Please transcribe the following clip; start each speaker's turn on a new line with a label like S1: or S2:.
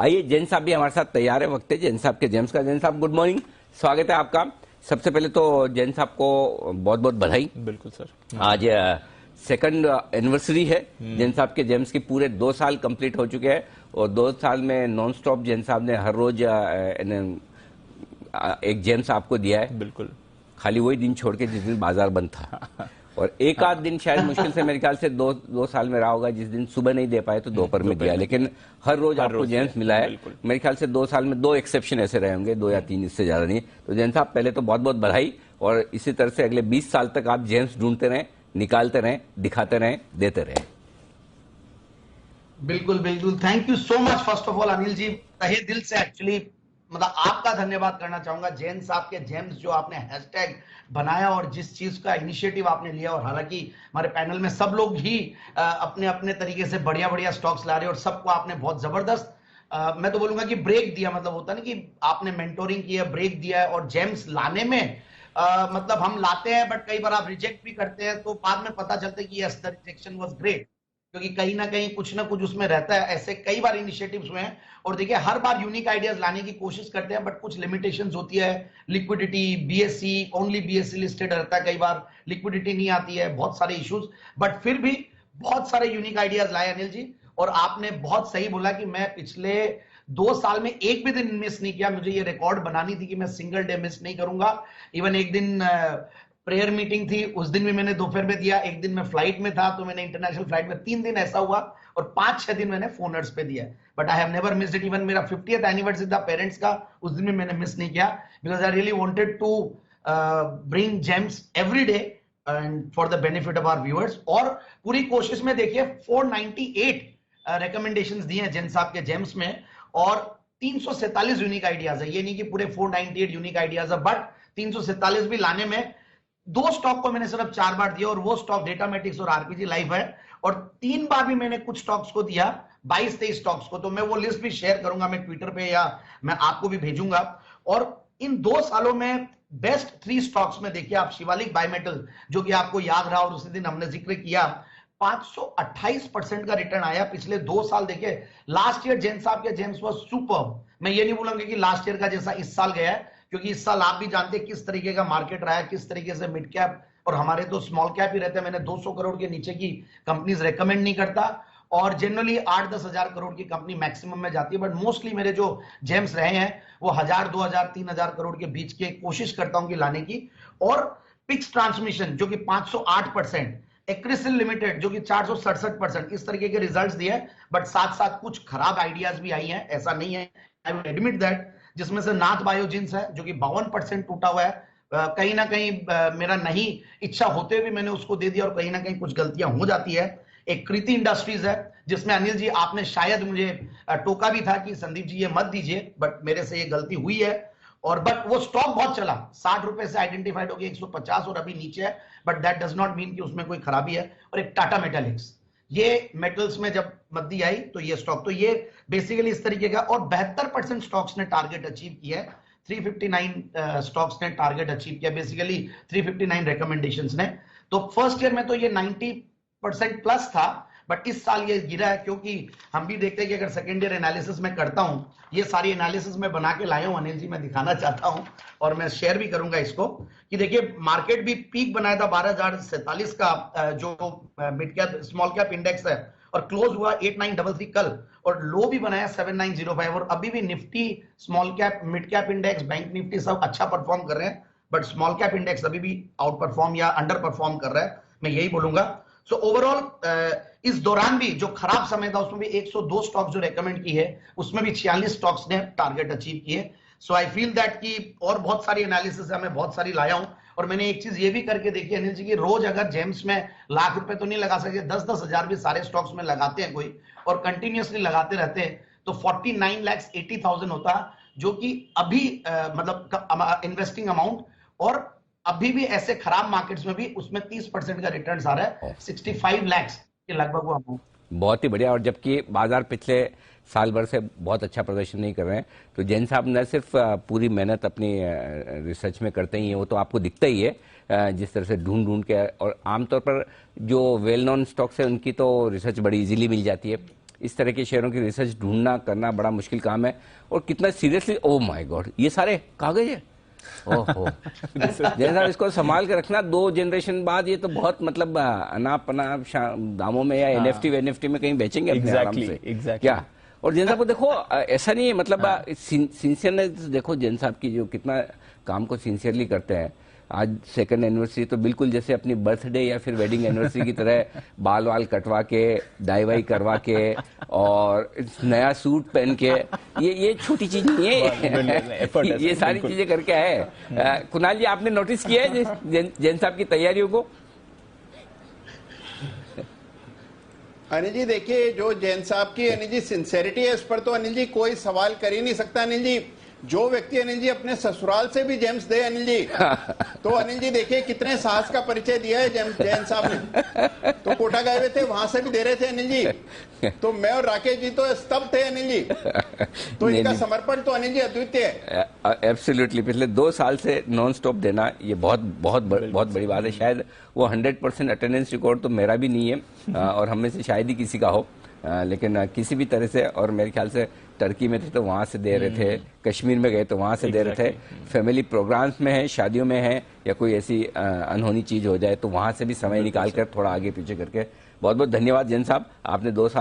S1: आइए, जैन साहब भी हमारे साथ तैयार है। वक्त है जैन साहब के जेम्स का। जैन साहब, गुड मॉर्निंग, स्वागत है आपका। सबसे पहले तो जैन साहब को बहुत बहुत बधाई।
S2: बिल्कुल सर।
S1: आज सेकंड एनिवर्सरी है जैन साहब के जेम्स की। पूरे 2 साल कंप्लीट हो चुके हैं और 2 साल में नॉन स्टॉप जैन साहब ने हर रोज एक जेम्स आपको दिया है।
S2: बिल्कुल,
S1: खाली वही दिन छोड़ के जिस दिन बाजार बंद था और एक आध दिन शायद मुश्किल से मेरे ख्याल से दो साल में रहा होगा जिस दिन सुबह नहीं दे पाए तो दोपहर में दिया, लेकिन हर रोज आपको जेम्स मिला है। मेरे ख्याल से 2 साल में 2 एक्सेप्शन ऐसे रहे होंगे, 2 या 3, इससे ज्यादा नहीं। तो जैन साहब, पहले तो बहुत बहुत बधाई और इसी तरह से अगले 20 साल तक आप जेम्स ढूंढते रहें, निकालते रहें, दिखाते रहें, देते रहें।
S3: बिल्कुल बिल्कुल, thank you so much. First of all Anil ji, तहे दिल से एक्चुअली मतलब आपका धन्यवाद करना चाहूंगा। जैन साहब के जेम्स जो आपने हैशटैग बनाया और जिस चीज का इनिशिएटिव आपने लिया, और हालांकि हमारे पैनल में सब लोग ही अपने अपने तरीके से बढ़िया बढ़िया स्टॉक्स ला रहे हैं और सबको आपने बहुत जबरदस्त मैं तो बोलूंगा कि ब्रेक दिया। मतलब होता ना कि आपने मेंटोरिंग किया, ब्रेक दिया है। और जेम्स लाने में मतलब हम लाते हैं बट कई बार आप रिजेक्ट भी करते हैं, तो बाद में पता चलता है कि yes the rejection was great, क्योंकि कहीं ना कहीं कुछ ना कुछ उसमें रहता है। ऐसे कई बार इनिशिएटिव्स हुए हैं और देखिए हर बार यूनिक आइडियाज लाने की कोशिश करते हैं बट कुछ लिमिटेशंस होती है। Liquidity, BSc only BSc listed रहता है, कई बार लिक्विडिटी नहीं आती है, बहुत सारे इश्यूज, बट फिर भी बहुत सारे यूनिक आइडियाज लाए अनिल जी। और आपने बहुत सही बोला कि मैं पिछले 2 साल में एक भी दिन मिस नहीं किया। मुझे ये रिकॉर्ड बनानी थी कि मैं सिंगल डे मिस नहीं करूंगा। इवन एक दिन प्रेयर मीटिंग थी, उस दिन भी मैंने दोपहर में दिया। एक दिन मैं फ्लाइट में था तो मैंने इंटरनेशनल फ्लाइट में 3 दिन ऐसा हुआ और 5-6 दिन मैंने फोनर्स पे दिया। But I have never missed it. Even मेरा 50th एनिवर्सरी था पेरेंट्स का, उस दिन भी मैंने मिस नहीं किया, because I really wanted to bring gems every day and for the benefit of our viewers. और पूरी कोशिश में देखिए 498 रिकमेंडेशंस दिए हैं जेन साहब के जेम्स में और 347 यूनिक आइडियाज है। ये नहीं कि पूरे 498 यूनिक आइडियाज है, बट 347 भी लाने में 2 स्टॉक को मैंने सिर्फ 4 बार दिया और वो स्टॉक डेटामेटिक्स और आरपीजी लाइफ है। और 3 बार भी मैंने कुछ स्टॉक्स को दिया, 22-23 स्टॉक्स को। तो मैं वो लिस्ट भी शेयर करूंगा, मैं ट्विटर पे या मैं आपको भी भेजूंगा। और इन 2 सालों में बेस्ट 3 स्टॉक्स में देखिए आप, शिवालिक बायोमेटल जो कि आपको याद रहा और उसी दिन हमने जिक्र किया, 528% का रिटर्न आया पिछले 2 साल। देखिए लास्ट ईयर जैन साहब के जेम्स वाज सुपर। मैं ये नहीं बोलूंगा कि लास्ट ईयर का जैसा इस साल गया है, क्योंकि इस साल आप भी जानते हैं किस तरीके का मार्केट रहा है, किस तरीके से मिड कैप और हमारे तो स्मॉल कैप ही रहते हैं। मैंने 200 करोड़ के नीचे की कंपनीज रेकमेंड नहीं करता और जनरली 8-10 हजार करोड़ की कंपनी मैक्सिमम में जाती है। बट मोस्टली मेरे जो जेम्स रहे हैं वो 1000, 2000, 3000 करोड़ के बीच के कोशिश करता हूं कि लाने की। और पिक्स ट्रांसमिशन जो कि 508%, एक्रिसिल लिमिटेड जो कि 467%, इस तरीके के रिजल्ट्स दिए। बट साथ साथ कुछ खराब आइडियाज भी आई हैं, ऐसा नहीं है, आई विल एडमिट दैट। जिसमें से नाथ बायोजिन्स है जो कि 52% टूटा हुआ है। कहीं ना कहीं मेरा नहीं इच्छा होते हुए भी मैंने उसको दे दिया और कहीं ना कहीं कुछ गलतियां हो जाती है। एक कृति इंडस्ट्रीज है जिसमें अनिल जी आपने शायद मुझे टोका भी था कि संदीप जी ये मत दीजिए, बट मेरे से ये गलती हुई है। और बट वो स्टॉक बहुत चला, 60 रुपए से आइडेंटिफाइड हो गया 150 और अभी नीचे है, but that does not mean कि उसमें कोई खराबी है। और एक टाटा मेटालिक्स, ये मेटल्स में जब मंदी आई तो ये स्टॉक, तो ये बेसिकली इस तरीके का। और 72% स्टॉक्स ने टारगेट अचीव किया है, 359 स्टॉक्स ने टारगेट अचीव किया, बेसिकली 359 रिकमेंडेशंस ने। तो फर्स्ट ईयर में तो ये 90% प्लस था, बट इस साल ये गिरा है क्योंकि हम भी देखते हैं कि अगर सेकेंड ईयर एनालिसिस में करता हूं, ये सारी एनालिसिस में बना के लाया हूं अनिल जी, मैं दिखाना चाहता हूं और मैं शेयर भी करूंगा इसको कि देखिए मार्केट भी पीक बनाया था 12,047 का जो mid cap small cap index है, और क्लोज हुआ 8933 कल, और लो भी बनाया 7905। और अभी भी Nifty, small cap, mid cap index, bank Nifty सब अच्छा परफॉर्म कर रहे हैं, बट स्मॉल कैप इंडेक्स अभी भी आउट परफॉर्म या अंडर परफॉर्म कर रहा है, मैं यही बोलूंगा। सो ओवरऑल इस दौरान भी जो खराब समय था उसमें भी 102 स्टॉक जो रेकमेंड की है उसमें भी 46 स्टॉक्स ने टारगेट अचीव किए। सो आई फील दैट कि और बहुत सारी एनालिसिस है, मैं बहुत सारी लाया हूं। और मैंने एक चीज ये भी करके देखी अनिल जी की, रोज अगर जेम्स में लाख रुपए तो नहीं लगा सकते, 10-10 हजार भी सारे स्टॉक्स में लगाते हैं कोई और कंटिन्यूअसली लगाते रहते हैं तो 49,80,000 होता, जो कि अभी मतलब इन्वेस्टिंग अमाउंट। और अभी भी ऐसे खराब मार्केट्स में भी उसमें 30% का रिटर्न आ रहा है, 65 लाख के लगभग वो अमाउंट।
S1: बहुत ही बढ़िया। और जबकि बाजार पिछले साल भर से बहुत अच्छा प्रदर्शन नहीं कर रहे हैं, तो जैन साहब न सिर्फ पूरी मेहनत अपनी रिसर्च में करते ही हैं, वो तो आपको दिखता ही है जिस तरह से ढूंढ ढूंढ के। और आमतौर पर जो वेल नोन स्टॉक्स है उनकी तो रिसर्च बड़ी इजीली मिल जाती है, इस तरह के शेयरों की रिसर्च ढूंढना करना बड़ा मुश्किल काम है। और कितना सीरियसली, ओ माय गॉड, ये सारे कागज है, ओहो जैसा इसको संभाल के रखना 2 जनरेशन बाद, ये तो बहुत मतलब अनाप दामों में या एनएफटी में कहीं बेचेंगे अपने आराम से क्या। और जैन साहब को देखो, ऐसा नहीं है मतलब सिंसियरनेस देखो जैन साहब की, जो कितना काम को सिंसियरली करते हैं। आज 2nd एनिवर्सरी तो बिल्कुल जैसे अपनी बर्थडे या फिर वेडिंग एनिवर्सरी की तरह बाल वाल कटवा के, डाई वाई करवा के और नया सूट पहन के, ये छोटी चीज नहीं है ये सारी चीजें करके है। कुणाल जी, आपने नोटिस किया है जैन साहब की तैयारियों को?
S2: अनिल जी देखिए, जो जैन साहब की अनिल जी सिंसेरिटी है, इस पर तो अनिल जी कोई सवाल कर ही नहीं सकता। अनिल जी, जो व्यक्ति अनिल जी अपने ससुराल से भी जेम्स दे अनिल जी, तो अनिल जी देखिए कितने साहस का परिचय दिया है जैन साहब ने। तो कोटा गए हुए थे, वहां से भी दे रहे थे अनिल जी। तो मैं और राकेश जी तो स्तब्ध थे अनिल जी। तो इनका समर्पण तो अनिल जी अद्वितीय है।
S1: एब्सोल्युटली, पिछले 2 साल से नॉन स्टॉप देना, ये बहुत बहुत बहुत बड़ी बात है। शायद वो 100% अटेंडेंस रिकॉर्ड तो मेरा भी नहीं है और हम में से शायद ही किसी का हो, लेकिन किसी भी तरह से, और मेरे ख्याल से टर्की में थे तो वहां से दे रहे थे, कश्मीर में गए तो वहां से दे रहे थे, फैमिली प्रोग्राम्स में है, शादियों में है, या कोई ऐसी अनहोनी चीज हो जाए तो वहां से भी समय निकाल कर थोड़ा आगे पीछे करके। बहुत बहुत धन्यवाद जैन साहब, आपने 2 साल